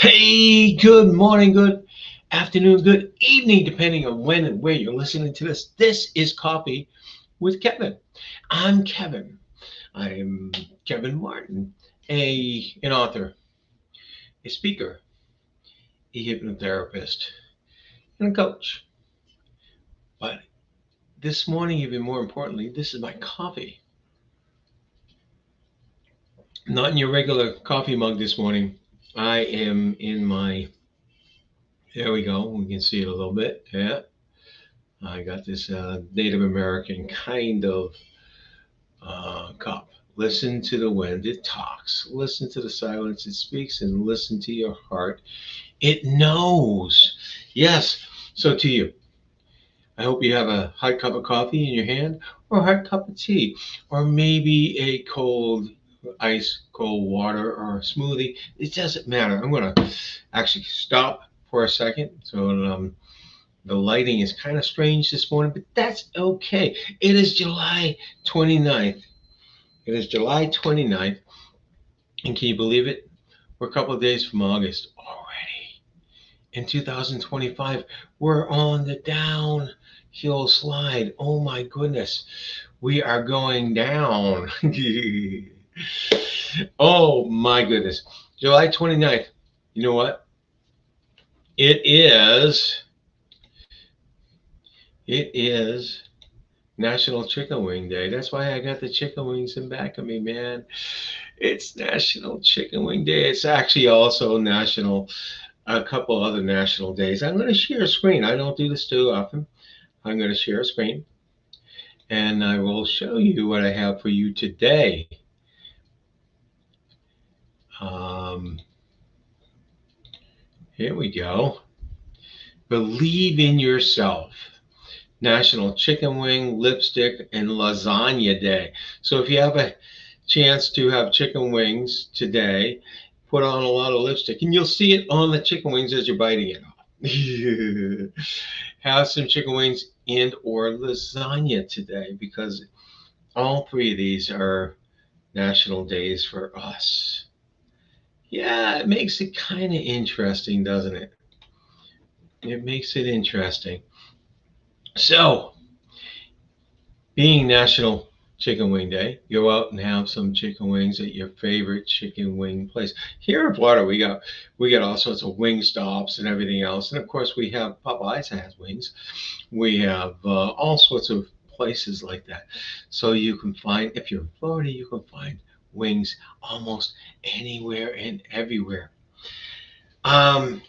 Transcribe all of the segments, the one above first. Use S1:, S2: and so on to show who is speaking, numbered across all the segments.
S1: Hey, good morning, good afternoon, good evening, depending on when and where you're listening to this. This is Coffee with Kevin. I'm Kevin. I'm Kevin Martin, an author, a speaker, a hypnotherapist, and a coach. But this morning, even more importantly, this is my coffee. Not in your regular coffee mug this morning. I am in my, there we go, we can see it a little bit. Yeah. I got this Native American kind of cup. Listen to the wind, it talks. Listen to the silence, it speaks, and listen to your heart. It knows. Yes. So to you, I hope you have a hot cup of coffee in your hand, or a hot cup of tea, or maybe a cold ice cold water or a smoothie. It doesn't matter. I'm going to actually stop for a second. So the lighting is kind of strange this morning, but that's okay. It is July 29th. It is July 29th, and can you believe it? We're a couple of days from August already. In 2025, we're on the downhill slide. Oh my goodness, we are going down. Oh my goodness. July 29th. You know what? It is it is National Chicken Wing Day. That's why I got the chicken wings in back of me, man. It's National Chicken Wing Day. It's actually also a couple other national days. I'm going to share a screen. I don't do this too often. I'm going to share a screen and I will show you what I have for you today. Um, Here we go. Believe in yourself. National Chicken Wing, Lipstick, and Lasagna Day. So if you have a chance to have chicken wings today, put on a lot of lipstick, and you'll see it on the chicken wings as you're biting it off. Have some chicken wings and or lasagna today because all three of these are national days for us. Yeah, it makes it kind of interesting, doesn't it? It makes it interesting. So, being National Chicken Wing Day, go out and have some chicken wings at your favorite chicken wing place. Here in Florida, we got all sorts of wing stops and everything else, and of course we have Popeyes has wings. We have all sorts of places like that. So you can find, if you're in Florida, you can find wings almost anywhere and everywhere. Um,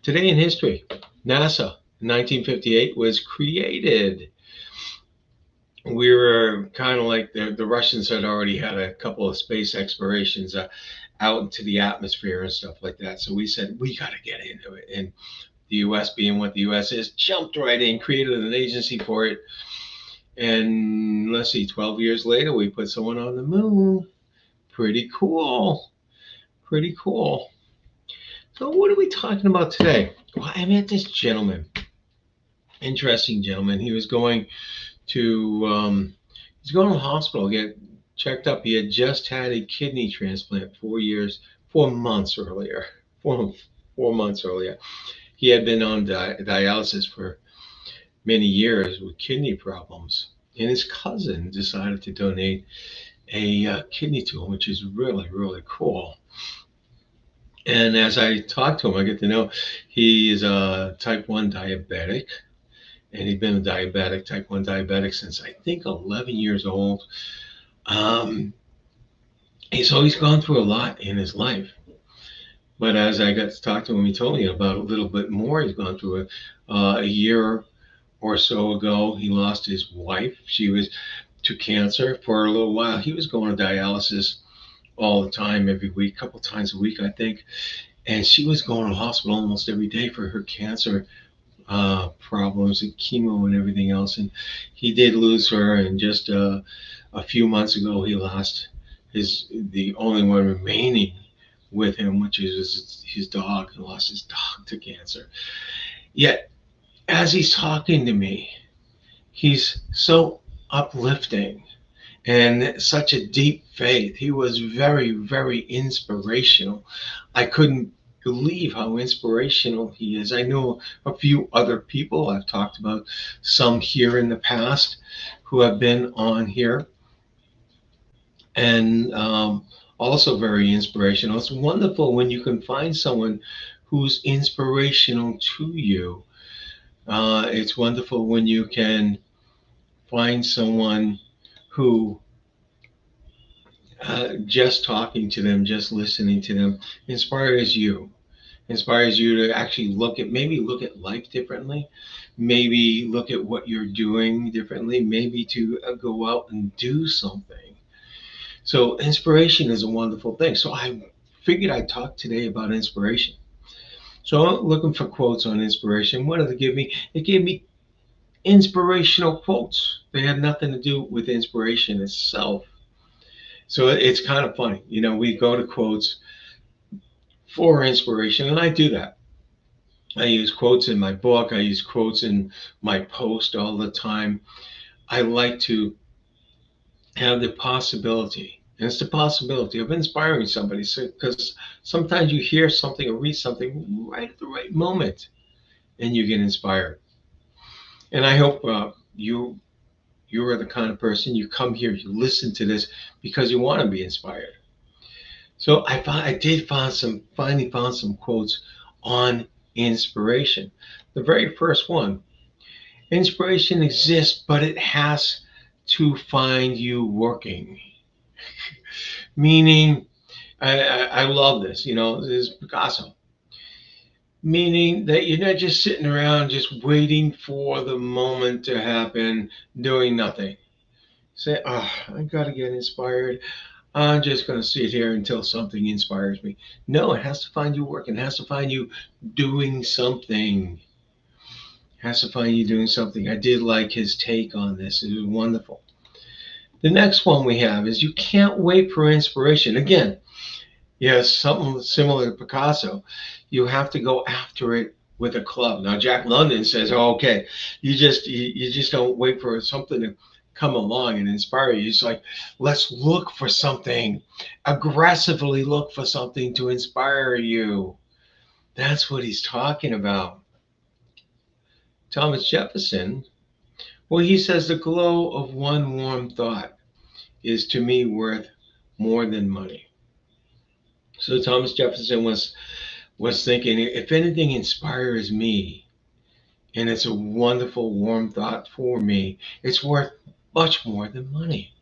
S1: Today in history, NASA in 1958 was created. We were kind of like the Russians had already had a couple of space explorations out into the atmosphere and stuff like that. So we said we got to get into it, and the U.S. being what the U.S. is, jumped right in, created an agency for it, and let's see, 12 years later, we put someone on the moon. Pretty cool. Pretty cool. So what are we talking about today? Well, I met this gentleman, interesting gentleman. He's going to the hospital, get checked up. He had just had a kidney transplant 4 months earlier. 4 months earlier. He had been on dialysis for many years with kidney problems. And his cousin decided to donate a kidney to him, which is really, really cool. And as I talk to him, I get to know he is a type 1 diabetic, and he's been a type 1 diabetic since I think 11 years old. Um, so he's gone through a lot in his life. But as I got to talk to him, he told me about a little bit more. He's gone through a year or so ago. He lost his wife. She was to cancer for a little while. He was going to dialysis all the time, every week, a couple times a week, I think. And she was going to the hospital almost every day for her cancer problems and chemo and everything else. And he did lose her. And just a few months ago, he lost the only one remaining with him, which is his dog. He lost his dog to cancer. Yet, as he's talking to me, he's so uplifting and such a deep faith. He was very, very inspirational. I couldn't believe how inspirational he is. I know a few other people I've talked about, some here in the past who have been on here, and also very inspirational. It's wonderful when you can find someone who's inspirational to you. It's wonderful when you can find someone who just talking to them, just listening to them inspires you to actually look at life differently, maybe look at what you're doing differently, maybe to go out and do something. So inspiration is a wonderful thing. So I figured I'd talk today about inspiration. So I'm looking for quotes on inspiration. What did it give me? It gave me inspirational quotes. They had nothing to do with inspiration itself. So it's kind of funny. We go to quotes for inspiration, and I do that. I use quotes in my book, I use quotes in my post all the time. I like to have the possibility, and it's the possibility of inspiring somebody. So, because sometimes you hear something or read something right at the right moment and you get inspired. And I hope you are the kind of person, you come here, you listen to this because you want to be inspired. So finally found some quotes on inspiration. The very first one: inspiration exists, but it has to find you working. Meaning, I love this. This is Picasso. Meaning that you're not just sitting around just waiting for the moment to happen, doing nothing. Say, oh, I got to get inspired. I'm just going to sit here until something inspires me. No, it has to find you working. It has to find you doing something. It has to find you doing something. I did like his take on this. It was wonderful. The next one we have is you can't wait for inspiration. Again, yes, something similar to Picasso. You have to go after it with a club. Now, Jack London says, oh, okay, you just don't wait for something to come along and inspire you. It's like, let's look for something, aggressively look for something to inspire you. That's what he's talking about. Thomas Jefferson, well, he says the glow of one warm thought is to me worth more than money. So Thomas Jefferson was thinking, if anything inspires me, and it's a wonderful warm thought for me, it's worth much more than money.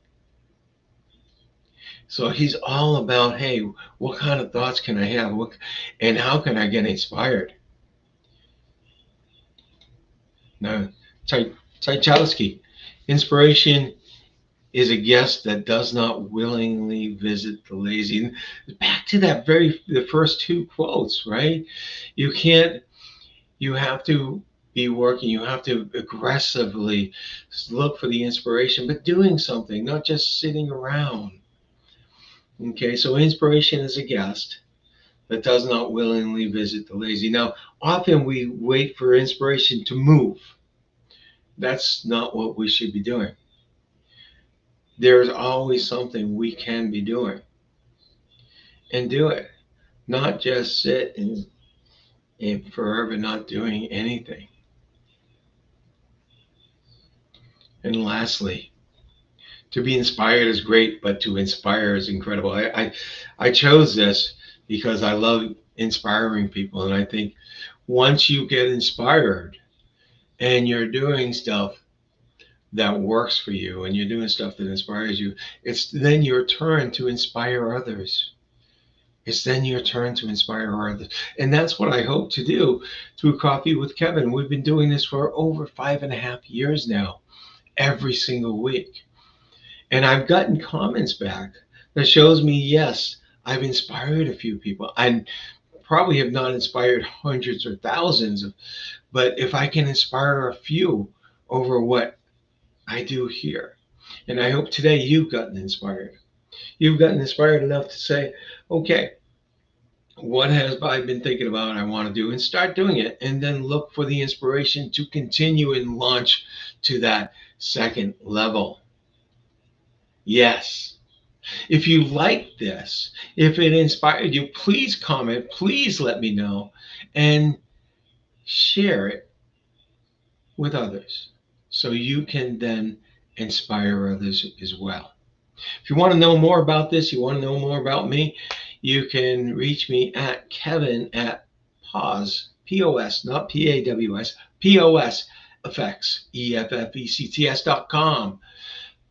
S1: So he's all about, hey, what kind of thoughts can I have? And how can I get inspired? Now, Tchaikovsky, inspiration is a guest that does not willingly visit the lazy. And back to the first two quotes, right? You can't, you have to be working, you have to aggressively look for the inspiration, but doing something, not just sitting around. Okay, so inspiration is a guest that does not willingly visit the lazy. Now, often we wait for inspiration to move. That's not what we should be doing. There's always something we can be doing, and do it. Not just sit and forever not doing anything. And lastly, to be inspired is great, but to inspire is incredible. I chose this because I love inspiring people. And I think once you get inspired and you're doing stuff that works for you and you're doing stuff that inspires you, it's then your turn to inspire others. It's then your turn to inspire others. And that's what I hope to do through Coffee with Kevin. We've been doing this for over 5.5 years now, every single week. And I've gotten comments back that shows me, yes, I've inspired a few people. I probably have not inspired hundreds or thousands, but if I can inspire a few over what I do here, and I hope today you've gotten inspired. You've gotten inspired enough to say, okay, what have I been thinking about I want to do, and start doing it, and then look for the inspiration to continue and launch to that second level. Yes, If you like this, if it inspired you, please comment, please let me know, and share it with others so you can then inspire others as well. If you want to know more about this, you want to know more about me, you can reach me at Kevin at pause, POS, not PAWS, POS effects, EFFECTS.com.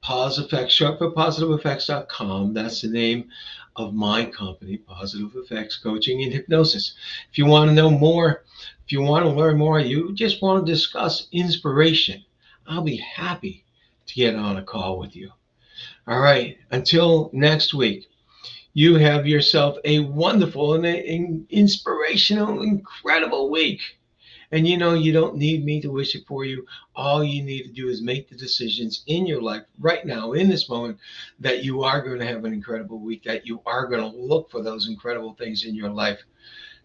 S1: Pause Effects, short for positiveeffects.com. That's the name of my company, Positive Effects Coaching and Hypnosis. If you want to know more, if you want to learn more, you just want to discuss inspiration, I'll be happy to get on a call with you. All right, until next week, you have yourself a wonderful and inspirational, incredible week. And you don't need me to wish it for you. All you need to do is make the decisions in your life right now, in this moment, that you are going to have an incredible week, that you are going to look for those incredible things in your life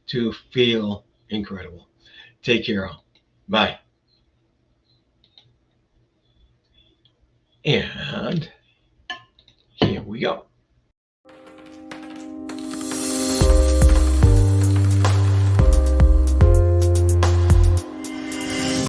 S1: to feel incredible. Take care all. Bye. And here we go.